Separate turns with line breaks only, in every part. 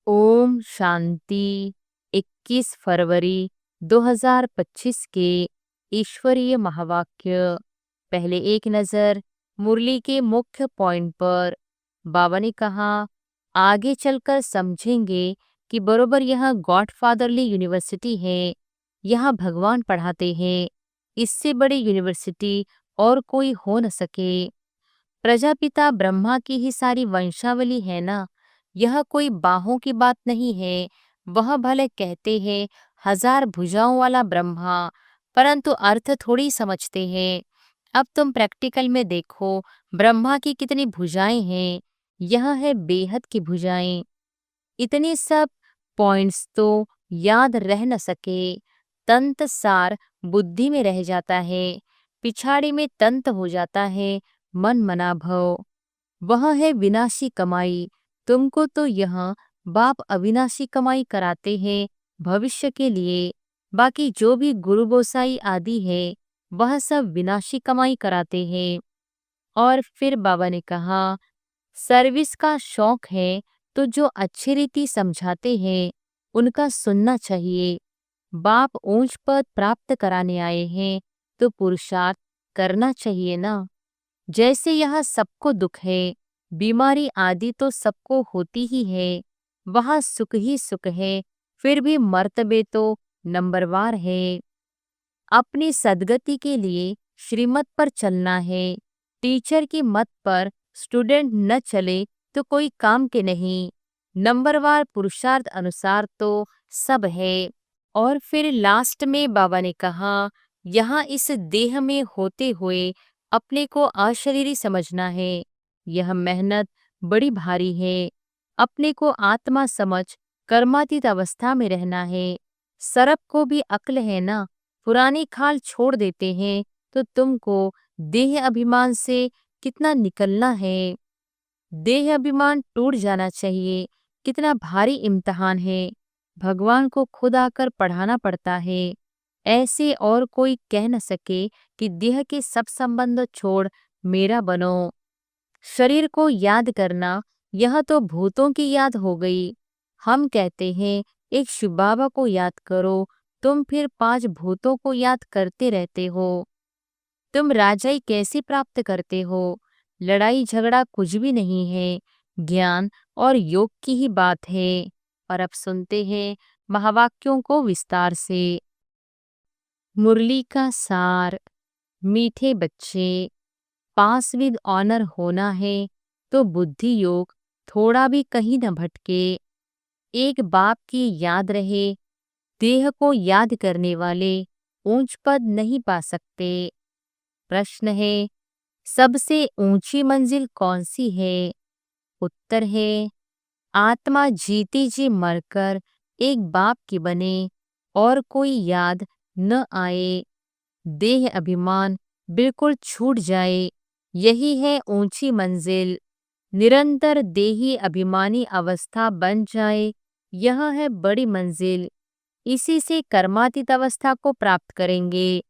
ओम शांति। 21 फरवरी 2025 के ईश्वरीय महावाक्य। पहले एक नजर मुरली के मुख्य पॉइंट पर। बाबा ने कहा, आगे चलकर समझेंगे कि बरोबर यह गॉडफादरली यूनिवर्सिटी है। यहाँ भगवान पढ़ाते हैं। इससे बड़ी यूनिवर्सिटी और कोई हो न सके। प्रजापिता ब्रह्मा की ही सारी वंशावली है ना। यह कोई बाहों की बात नहीं है। वह भले कहते हैं 1000 भुजाओं वाला ब्रह्मा, परंतु अर्थ थोड़ी समझते हैं। अब तुम प्रैक्टिकल में देखो, ब्रह्मा की कितनी भुजाएं हैं। यह है बेहद की भुजाएं। इतने सब पॉइंट्स तो याद रह न सके। तंत सार बुद्धि में रह जाता है, पिछाड़ी में तंत हो जाता है मन मना भव। वह है विनाशी कमाई। तुमको तो यह बाप अविनाशी कमाई कराते हैं भविष्य के लिए। बाकी जो भी गुरु गोसाई आदि है, वह सब विनाशी कमाई कराते हैं। और फिर बाबा ने कहा, सर्विस का शौक है तो जो अच्छी रीति समझाते हैं उनका सुनना चाहिए। बाप ऊंच पद प्राप्त कराने आए हैं तो पुरुषार्थ करना चाहिए ना। जैसे यह सबको दुख है, बीमारी आदि तो सबको होती ही है, वहाँ सुख ही सुख है, फिर भी मर्तबे तो नंबरवार है। अपनी सद्गति के लिए श्रीमत पर चलना है। टीचर की मत पर स्टूडेंट न चले तो कोई काम के नहीं। नंबरवार पुरुषार्थ अनुसार तो सब है। और फिर लास्ट में बाबा ने कहा, यहाँ इस देह में होते हुए अपने को अशरीरी समझना है। यह मेहनत बड़ी भारी है। अपने को आत्मा समझ कर्मातीत अवस्था में रहना है। सरप को भी अक्ल है ना। पुरानी खाल छोड़ देते हैं तो तुमको देह अभिमान से कितना निकलना है। देह अभिमान टूट जाना चाहिए। कितना भारी इम्तिहान है। भगवान को खुद आकर पढ़ाना पड़ता है। ऐसे और कोई कह न सके कि देह के सब संबंध छोड़ मेरा बनो। शरीर को याद करना, यह तो भूतों की याद हो गई। हम कहते हैं एक शिव बाबा को याद करो, तुम फिर 5 भूतों को याद करते रहते हो। तुम राजाई कैसे प्राप्त करते हो? लड़ाई झगड़ा कुछ भी नहीं है, ज्ञान और योग की ही बात है। और अब सुनते हैं महावाक्यों को विस्तार से। मुरली का सार। मीठे बच्चे, पास विद ऑनर होना है तो बुद्धि योग थोड़ा भी कहीं न भटके। एक बाप की याद रहे। देह को याद करने वाले ऊंच पद नहीं पा सकते। प्रश्न है, सबसे ऊंची मंजिल कौन सी है? उत्तर है, आत्मा जीती जी मरकर एक बाप की बने और कोई याद न आए। देह अभिमान बिल्कुल छूट जाए, यही है ऊंची मंजिल। निरंतर देही अभिमानी अवस्था बन जाए, यह है बड़ी मंजिल। इसी से कर्मातीत अवस्था को प्राप्त करेंगे।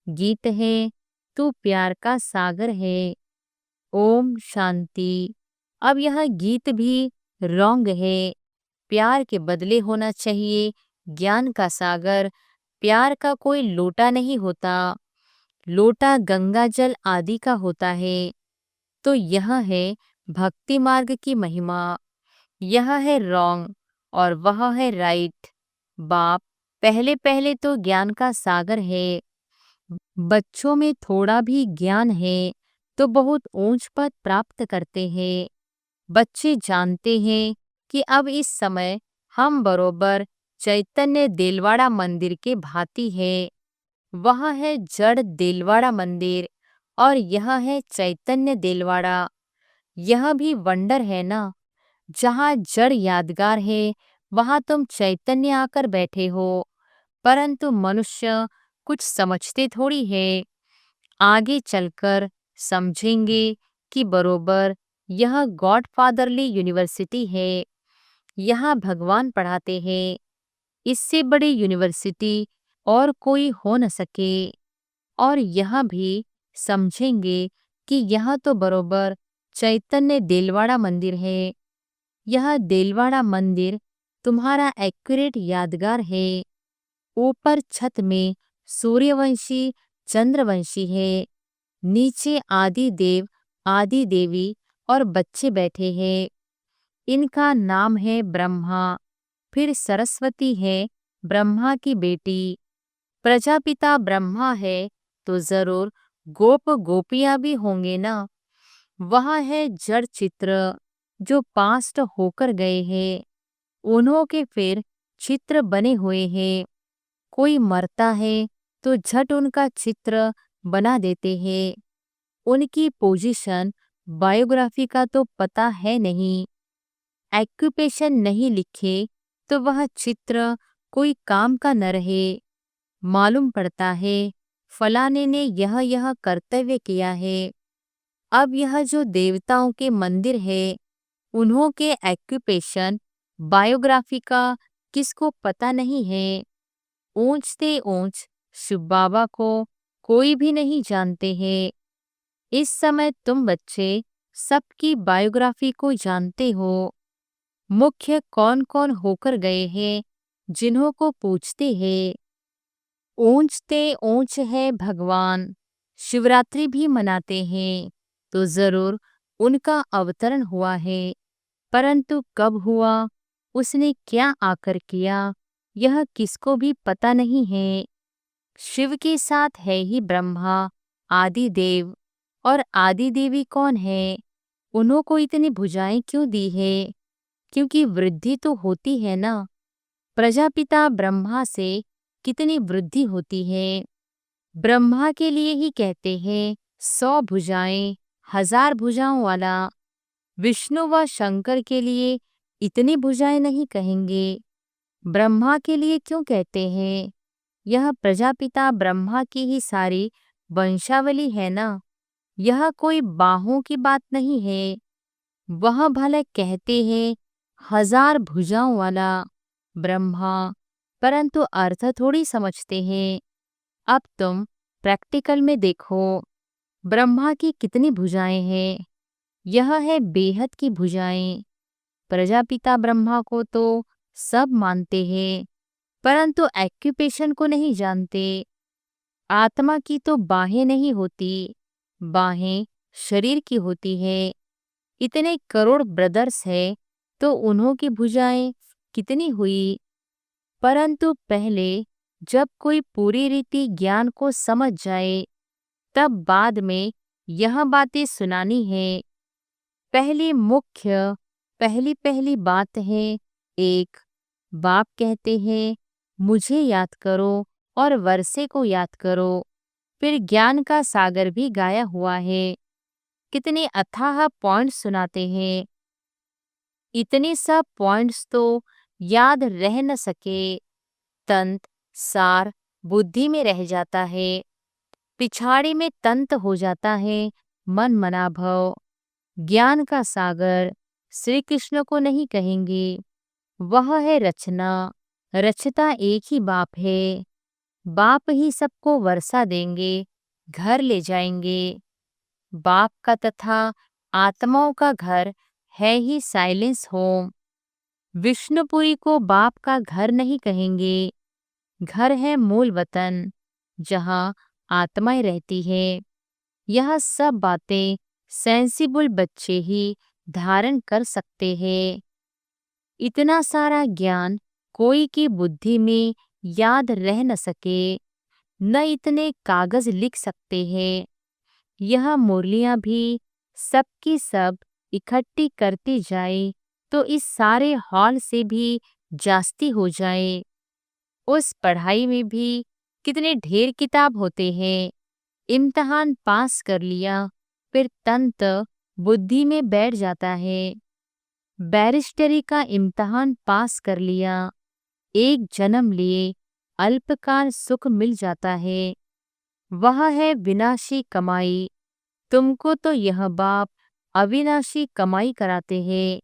गीत है, तू प्यार का सागर है। ओम शांति। अब यह गीत भी रॉन्ग है। प्यार के बदले होना चाहिए ज्ञान का सागर। प्यार का कोई लोटा नहीं होता। लोटा गंगा जल आदि का होता है। तो यह है भक्ति मार्ग की महिमा। यह है रॉन्ग और वह है राइट। बाप पहले पहले तो ज्ञान का सागर है। बच्चों में थोड़ा भी ज्ञान है तो बहुत ऊंच पद प्राप्त करते हैं। बच्चे जानते हैं कि अब इस समय हम बरोबर चैतन्य देलवाड़ा मंदिर के भांति है। वह है जड़ देलवाड़ा मंदिर और यह है चैतन्य देलवाड़ा। यह भी वंडर है ना। जहाँ जड़ यादगार है, वहाँ तुम चैतन्य आकर बैठे हो। परंतु मनुष्य कुछ समझते थोड़ी है। आगे चलकर समझेंगे कि बरोबर यह गॉडफादरली यूनिवर्सिटी है। यहाँ भगवान पढ़ाते हैं। इससे बड़ी यूनिवर्सिटी और कोई हो न सके। और यह भी समझेंगे कि यह तो बरोबर चैतन्य देलवाड़ा मंदिर है। यह देलवाड़ा मंदिर तुम्हारा एक्यूरेट यादगार है। ऊपर छत में सूर्यवंशी चंद्रवंशी है, नीचे आदि देव आदि देवी और बच्चे बैठे हैं। इनका नाम है ब्रह्मा। फिर सरस्वती है, ब्रह्मा की बेटी। प्रजापिता ब्रह्मा है तो जरूर गोप गोपियां भी होंगे ना। वह है जड़ चित्र जो पास्ट होकर गए हैं। उन्हों के फिर चित्र बने हुए हैं। कोई मरता है तो झट उनका चित्र बना देते हैं। उनकी पोजीशन बायोग्राफी का तो पता है नहीं। एक्यूपेशन नहीं लिखे तो वह चित्र कोई काम का न रहे। मालूम पड़ता है फलाने ने यह कर्तव्य किया है। अब यह जो देवताओं के मंदिर है, उन्हों के एक्यूपेशन बायोग्राफी का किसको पता नहीं है। ऊंचते ऊंच शिव बाबा को कोई भी नहीं जानते हैं। इस समय तुम बच्चे सबकी बायोग्राफी को जानते हो। मुख्य कौन कौन होकर गए हैं जिन्हों को पूछते हैं। ऊंचते ऊंच है भगवान। शिवरात्रि भी मनाते हैं तो जरूर उनका अवतरण हुआ है, परंतु कब हुआ, उसने क्या आकर किया, यह किसको भी पता नहीं है। शिव के साथ है ही ब्रह्मा आदि देव। और आदि देवी कौन है? उन्हों को इतनी भुजाएं क्यों दी है? क्योंकि वृद्धि तो होती है ना। प्रजापिता ब्रह्मा से कितनी वृद्धि होती है। ब्रह्मा के लिए ही कहते हैं 100 भुजाएं 1000 भुजाओं वाला। विष्णु व शंकर के लिए इतनी भुजाएं नहीं कहेंगे। ब्रह्मा के लिए क्यों कहते हैं? यह प्रजापिता ब्रह्मा की ही सारी वंशावली है ना। यह कोई बाहों की बात नहीं है। वह भले कहते हैं 1000 भुजाओं वाला ब्रह्मा, परंतु अर्थ थोड़ी समझते हैं। अब तुम प्रैक्टिकल में देखो, ब्रह्मा की कितनी भुजाएं हैं। यह है बेहद की भुजाएं। प्रजापिता ब्रह्मा को तो सब मानते हैं, परंतु एक्यूपेशन को नहीं जानते। आत्मा की तो बाहें नहीं होती, बाहें शरीर की होती है। इतने करोड़ ब्रदर्स है तो उन्हों की भुजाएं कितनी हुई। परंतु पहले जब कोई पूरी रीति ज्ञान को समझ जाए, तब बाद में यह बातें सुनानी है। पहली पहली बात है, एक बाप कहते हैं मुझे याद करो और वर्षे को याद करो। फिर ज्ञान का सागर भी गाया हुआ है। कितने अथाह पॉइंट्स सुनाते हैं। इतने सब पॉइंट्स तो याद रह न सके। तंत सार बुद्धि में रह जाता है, पिछाड़ी में तंत हो जाता है मन मना भव। ज्ञान का सागर श्री कृष्ण को नहीं कहेंगे। वह है रचना। रचता एक ही बाप है। बाप ही सबको वर्षा देंगे, घर ले जाएंगे। बाप का तथा आत्माओं का घर है ही साइलेंस होम। विष्णुपुरी को बाप का घर नहीं कहेंगे। घर है मूल वतन, जहाँ आत्माएं रहती है। यह सब बातें सेंसिबल बच्चे ही धारण कर सकते हैं। इतना सारा ज्ञान कोई की बुद्धि में याद रह न सके, न इतने कागज लिख सकते हैं। यह मुरलियां भी सबकी सब इकट्ठी करती जाए तो इस सारे हॉल से भी जास्ती हो जाए। उस पढ़ाई में भी कितने ढेर किताब होते हैं। इम्तिहान पास कर लिया, फिर तंत बुद्धि में बैठ जाता है। बैरिस्टरी का इम्तिहान पास कर लिया, एक जन्म लिए अल्पकाल सुख मिल जाता है। वह है विनाशी कमाई। तुमको तो यह बाप अविनाशी कमाई कराते हैं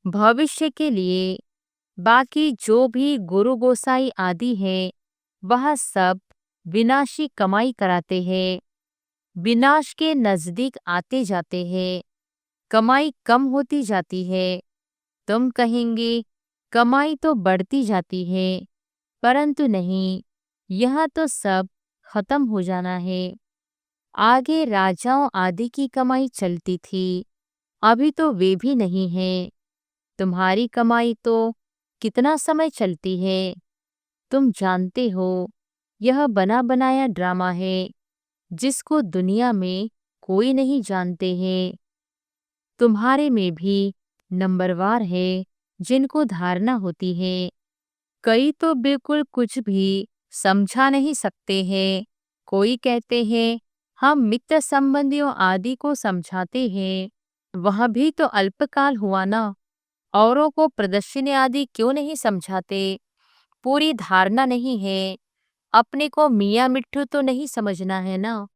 भविष्य के लिए। बाकी जो भी गुरु गोसाई आदि है, वह सब विनाशी कमाई कराते हैं। विनाश के नजदीक आते जाते हैं, कमाई कम होती जाती है। तुम कहेंगे कमाई तो बढ़ती जाती है, परंतु नहीं, यह तो सब खत्म हो जाना है। आगे राजाओं आदि की कमाई चलती थी, अभी तो वे भी नहीं है। तुम्हारी कमाई तो कितना समय चलती है, तुम जानते हो। यह बना बनाया ड्रामा है, जिसको दुनिया में कोई नहीं जानते हैं। तुम्हारे में भी नंबरवार है, जिनको धारणा होती है। कई तो बिल्कुल कुछ भी समझा नहीं सकते हैं। कोई कहते हैं हम मित्र संबंधियों आदि को समझाते हैं, वह भी तो अल्पकाल हुआ ना। औरों को प्रदर्शनी आदि क्यों नहीं समझाते? पूरी धारणा नहीं है। अपने को मियाँ मिट्ठू तो नहीं समझना है ना।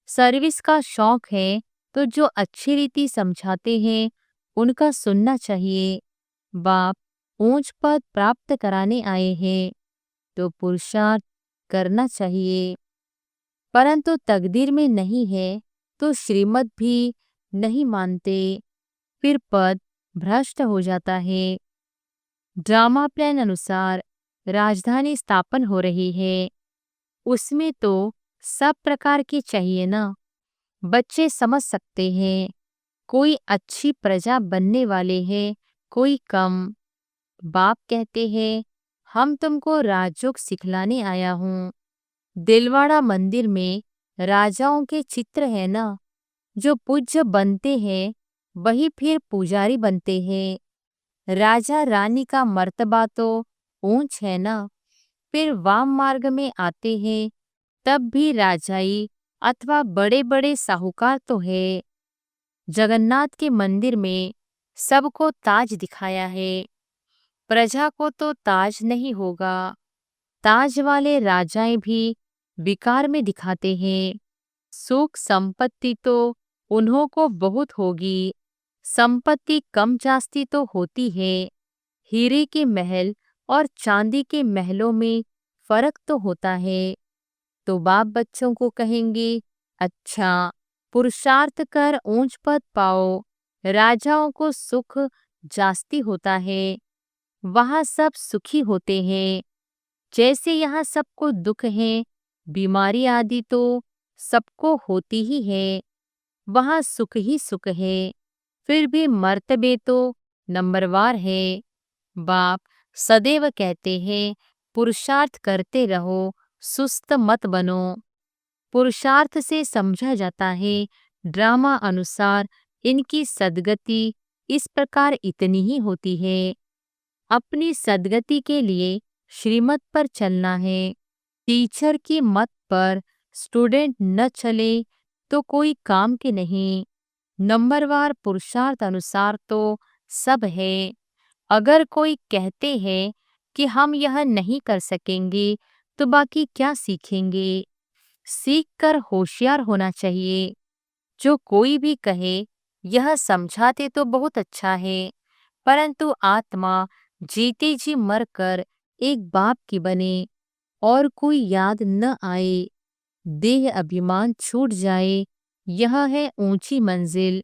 सर्विस का शौक है तो जो अच्छी रीति समझाते हैं उनका सुनना चाहिए। बाप ऊंच पद प्राप्त कराने आए हैं तो पुरुषार्थ करना चाहिए, परंतु तकदीर में नहीं है तो श्रीमत भी नहीं मानते, फिर पद भ्रष्ट हो जाता है। ड्रामा प्लान अनुसार राजधानी स्थापन हो रही है, उसमें तो सब प्रकार की चाहिए ना। बच्चे समझ सकते हैं, कोई अच्छी प्रजा बनने वाले हैं, कोई कम। बाप कहते हैं हम तुमको राजयोग सिखलाने आया हूँ। दिलवाड़ा मंदिर में राजाओं के चित्र है ना, जो पूज्य बनते हैं वही फिर पुजारी बनते हैं। राजा रानी का मर्तबा तो ऊंच है ना, फिर वाम मार्ग में आते हैं तब भी राजाई अथवा बड़े बड़े साहूकार तो है। जगन्नाथ के मंदिर में सबको ताज दिखाया है, प्रजा को तो ताज नहीं होगा। ताज वाले राजाएं भी विकार में दिखाते हैं। सुख संपत्ति तो उन्हों को बहुत होगी, संपत्ति कम जास्ती तो होती है। हीरे के महल और चांदी के महलों में फर्क तो होता है। तो बाप बच्चों को कहेंगे अच्छा, पुरुषार्थ कर ऊंच पद पाओ। राजाओं को सुख जास्ती होता है, वहां सब सुखी होते हैं। जैसे यहाँ सबको दुख है, बीमारी आदि तो सबको होती ही है, वहां सुख ही सुख है। फिर भी मर्तबे तो नंबरवार है। बाप सदैव कहते हैं पुरुषार्थ करते रहो, सुस्त मत बनो। पुरुषार्थ से समझा जाता है ड्रामा अनुसार इनकी सद्गति इस प्रकार इतनी ही होती है। अपनी सद्गति के लिए श्रीमत पर चलना है। टीचर की मत पर स्टूडेंट न चले तो कोई काम के नहीं। नंबरवार पुरुषार्थ अनुसार तो सब है। अगर कोई कहते हैं कि हम यह नहीं कर सकेंगे तो बाकी क्या सीखेंगे? सीख कर होशियार होना चाहिए। जो कोई भी कहे यह समझाते तो बहुत अच्छा है, परंतु आत्मा जीते जी मर कर एक बाप की बने और कोई याद न आए, देह अभिमान छूट जाए, यह है ऊंची मंजिल।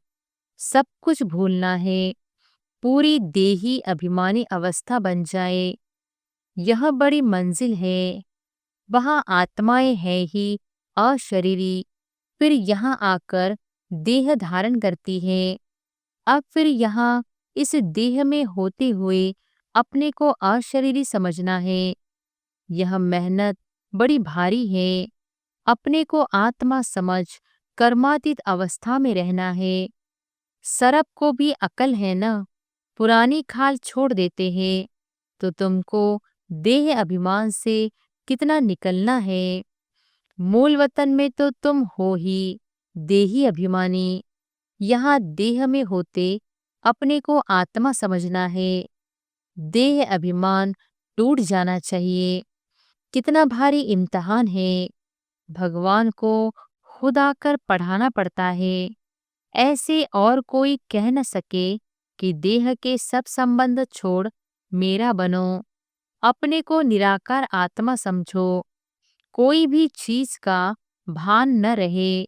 सब कुछ भूलना है, पूरी देही अभिमानी अवस्था बन जाए, यह बड़ी मंजिल है। वहां आत्माएं है ही अशरीरी, फिर यहाँ आकर देह धारण करती है। अब फिर यहाँ इस देह में होते हुए अपने को अशरीरी समझना है। यह मेहनत बड़ी भारी है। अपने को आत्मा समझ कर्मातीत अवस्था में रहना है। सरप को भी अकल है ना, पुरानी खाल छोड़ देते हैं तो तुमको देह अभिमान से कितना निकलना है। मूल वतन में तो तुम हो ही देही अभिमानी, यहाँ देह में होते अपने को आत्मा समझना है। देह अभिमान टूट जाना चाहिए। कितना भारी इम्तिहान है, भगवान को खुद आकर पढ़ाना पड़ता है। ऐसे और कोई कह न सके कि देह के सब संबंध छोड़ मेरा बनो। अपने को निराकार आत्मा समझो। कोई भी चीज का भान न रहे।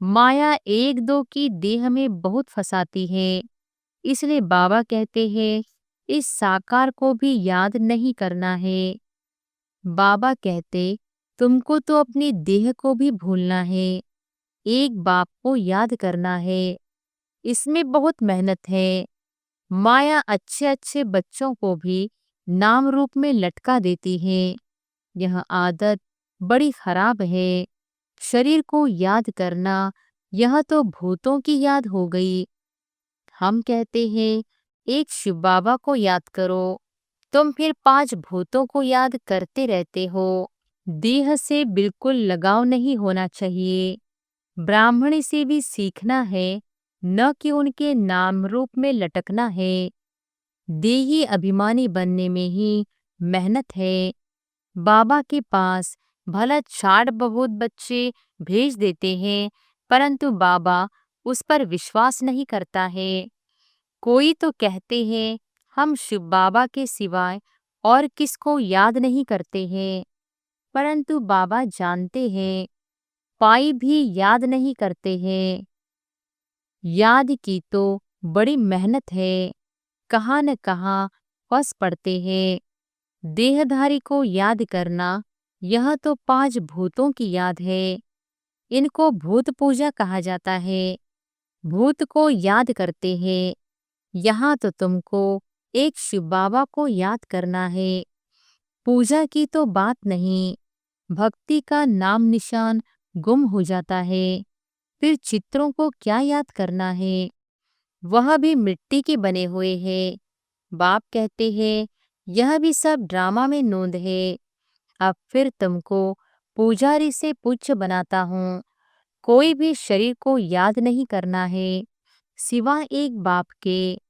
माया एक दो की देह में बहुत फंसाती है, इसलिए बाबा कहते हैं इस साकार को भी याद नहीं करना है। बाबा कहते, तुमको तो अपनी देह को भी भूलना है, एक बाप को याद करना है। इसमें बहुत मेहनत है। माया अच्छे अच्छे बच्चों को भी नाम रूप में लटका देती है। यह आदत बड़ी खराब है। शरीर को याद करना, यह तो भूतों की याद हो गई। हम कहते हैं, एक शिव बाबा को याद करो, तुम फिर 5 भूतों को याद करते रहते हो। देह से बिल्कुल लगाव नहीं होना चाहिए। ब्राह्मणी से भी सीखना है, न कि उनके नाम रूप में लटकना है। देही अभिमानी बनने में ही मेहनत है। बाबा के पास भला 4 बहुत बच्चे भेज देते हैं, परंतु बाबा उस पर विश्वास नहीं करता है। कोई तो कहते हैं, हम शिव बाबा के सिवाय और किसको याद नहीं करते हैं, परंतु बाबा जानते हैं, पाई भी याद नहीं करते हैं। याद की तो बड़ी मेहनत है, कहाँ न कहाँ फंस पड़ते हैं। देहधारी को याद करना, यह तो 5 भूतों की याद है। इनको भूत पूजा कहा जाता है। भूत को याद करते हैं। यहाँ तो तुमको एक शिव बाबा को याद करना है। पूजा की तो बात नहीं, भक्ति का नाम निशान गुम हो जाता है। फिर चित्रों को क्या याद करना है, वह भी मिट्टी के बने हुए हैं। बाप कहते हैं, यह भी सब ड्रामा में नोंद है। अब फिर तुमको पुजारी से पूज्य बनाता हूँ। कोई भी शरीर को याद नहीं करना है, सिवा एक बाप के।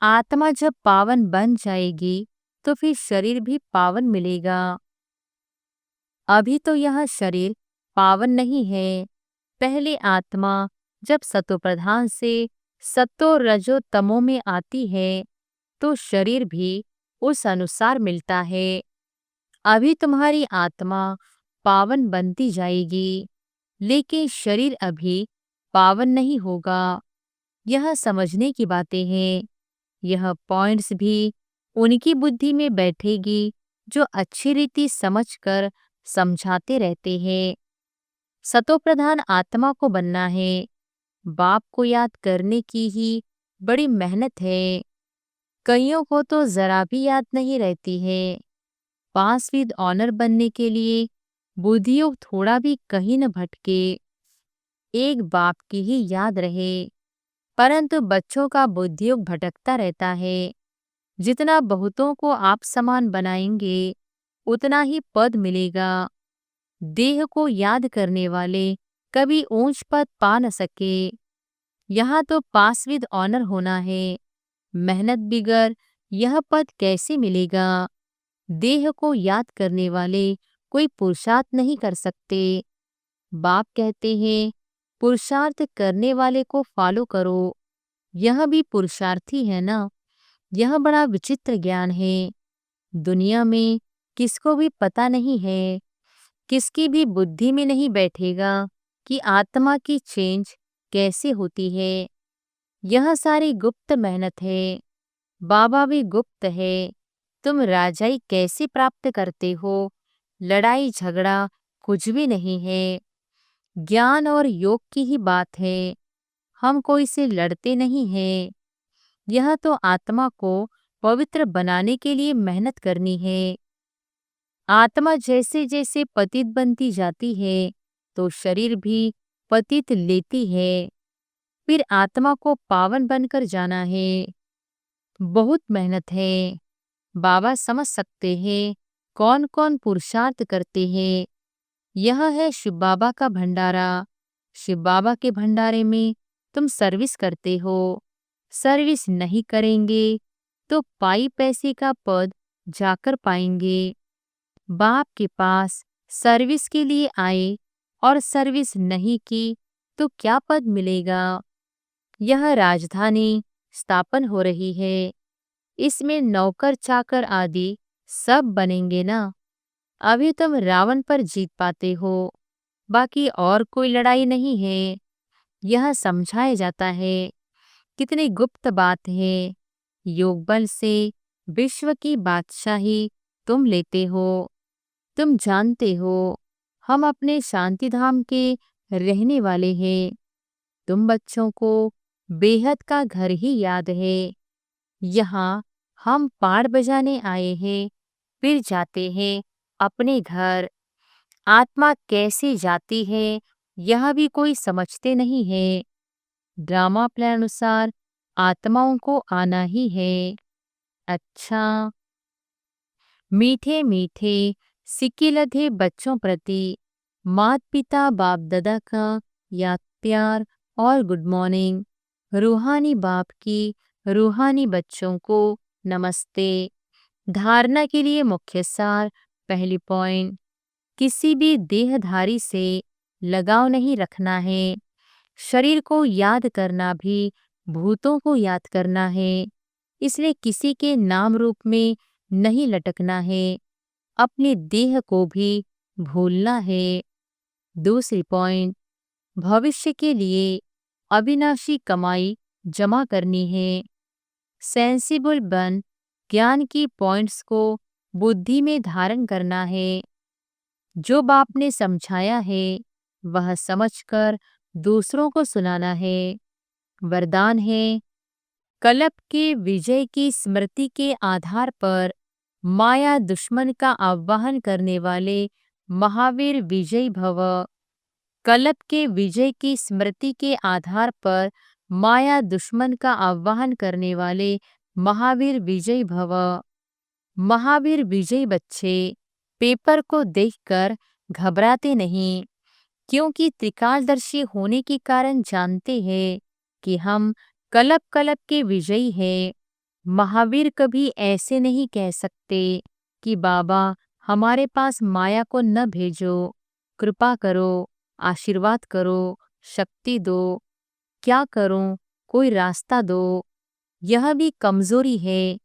आत्मा जब पावन बन जाएगी, तो फिर शरीर भी पावन मिलेगा। अभी तो यह शरीर पावन नहीं है। पहले आत्मा जब सतोप्रधान से सतो रजो तमो में आती है, तो शरीर भी उस अनुसार मिलता है। अभी तुम्हारी आत्मा पावन बनती जाएगी, लेकिन शरीर अभी पावन नहीं होगा। यह समझने की बातें हैं। यह पॉइंट्स भी उनकी बुद्धि में बैठेगी, जो अच्छी रीति समझकर समझाते रहते हैं। सतोप्रधान आत्मा को बनना है। बाप को याद करने की ही बड़ी मेहनत है। कईयों को तो जरा भी याद नहीं रहती है। पास विद ऑनर बनने के लिए बुद्धियोग थोड़ा भी कहीं न भटके, एक बाप की ही याद रहे। परंतु बच्चों का बुद्धियोग भटकता रहता है। जितना बहुतों को आप समान बनाएंगे, उतना ही पद मिलेगा। देह को याद करने वाले कभी ऊंच पद पा न सके। यहाँ तो पास विद ऑनर होना है। मेहनत बिगर यह पद कैसे मिलेगा? देह को याद करने वाले कोई पुरुषार्थ नहीं कर सकते। बाप कहते हैं, पुरुषार्थ करने वाले को फॉलो करो। यह भी पुरुषार्थी है ना। यह बड़ा विचित्र ज्ञान है। दुनिया में किसको भी पता नहीं है, किसकी भी बुद्धि में नहीं बैठेगा कि आत्मा की चेंज कैसे होती है। यह सारी गुप्त मेहनत है। बाबा भी गुप्त है। तुम राजाई कैसे प्राप्त करते हो? लड़ाई झगड़ा कुछ भी नहीं है। ज्ञान और योग की ही बात है। हम कोई से लड़ते नहीं हैं। यह तो आत्मा को पवित्र बनाने के लिए मेहनत करनी है। आत्मा जैसे जैसे पतित बनती जाती है, तो शरीर भी पतित लेती है। फिर आत्मा को पावन बनकर जाना है। बहुत मेहनत है। बाबा समझ सकते हैं कौन कौन पुरुषार्थ करते हैं। यह है शिव बाबा का भंडारा। शिव बाबा के भंडारे में तुम सर्विस करते हो। सर्विस नहीं करेंगे तो पाई पैसे का पद जाकर पाएंगे। बाप के पास सर्विस के लिए आए और सर्विस नहीं की तो क्या पद मिलेगा? यह राजधानी स्थापन हो रही है। इसमें नौकर चाकर आदि सब बनेंगे ना। अभी तुम रावण पर जीत पाते हो, बाकी और कोई लड़ाई नहीं है। यह समझाया जाता है। कितनी गुप्त बात है। योग बल से विश्व की बादशाही तुम लेते हो। तुम जानते हो हम अपने शांति धाम के रहने वाले हैं। तुम बच्चों को बेहद का घर ही याद है। यहाँ हम पाड़ बजाने आए हैं, फिर जाते हैं अपने घर। आत्मा कैसे जाती है यह भी कोई समझते नहीं है। ड्रामा प्ले अनुसार आत्माओं को आना ही है। अच्छा, मीठे मीठे सिक्के लधे बच्चों प्रति माता पिता बाप दादा का याद प्यार और गुड मॉर्निंग। रूहानी बाप की रूहानी बच्चों को नमस्ते। धारणा के लिए मुख्य सार। पहली पॉइंट, किसी भी देहधारी से लगाव नहीं रखना है। शरीर को याद करना भी भूतों को याद करना है, इसलिए किसी के नाम रूप में नहीं लटकना है। अपने देह को भी भूलना है। दूसरी पॉइंट, भविष्य के लिए अविनाशी कमाई जमा करनी है। सेंसिबल बन ज्ञान की पॉइंट्स को बुद्धि में धारण करना है। जो बाप ने समझाया है वह समझकर दूसरों को सुनाना है। वरदान है, कलप के विजय की स्मृति के आधार पर माया दुश्मन का आह्वान करने वाले महावीर विजयी भव। कलप के विजय की स्मृति के आधार पर माया दुश्मन का आह्वान करने वाले महावीर विजयी भव। महावीर विजयी बच्चे पेपर को देखकर घबराते नहीं, क्योंकि त्रिकालदर्शी होने के कारण जानते हैं कि हम कलप कलप के विजयी हैं। महावीर कभी ऐसे नहीं कह सकते कि बाबा हमारे पास माया को न भेजो, कृपा करो, आशीर्वाद करो, शक्ति दो। क्या करूं, कोई रास्ता दो। यह भी कमजोरी है।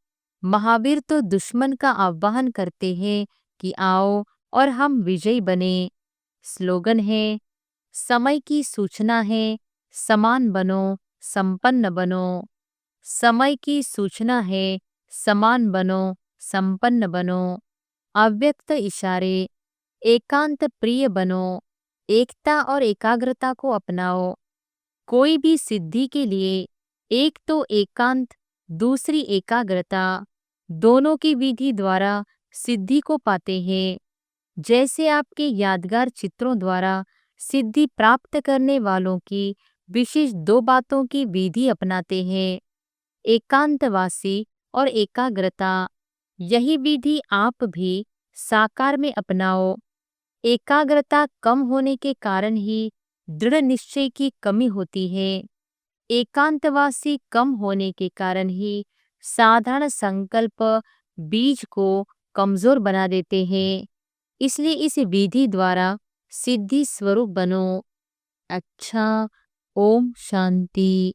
महावीर तो दुश्मन का आह्वान करते हैं कि आओ और हम विजयी बने। स्लोगन है, समय की सूचना है, समान बनो, संपन्न बनो। समय की सूचना है, समान बनो, संपन्न बनो। अव्यक्त इशारे, एकांत प्रिय बनो। एकता और एकाग्रता को अपनाओ। कोई भी सिद्धि के लिए एक तो एकांत, दूसरी एकाग्रता, दोनों की विधि द्वारा सिद्धि को पाते हैं। जैसे आपके यादगार चित्रों द्वारा सिद्धि प्राप्त करने वालों की विशेष दो बातों की विधि अपनाते हैं, एकांतवासी और एकाग्रता। यही विधि आप भी साकार में अपनाओ। एकाग्रता कम होने के कारण ही दृढ़ निश्चय की कमी होती है। एकांतवासी कम होने के कारण ही साधारण संकल्प बीज को कमजोर बना देते हैं। इसलिए इस विधि द्वारा सिद्धि स्वरूप बनो। अच्छा, ओम शांति।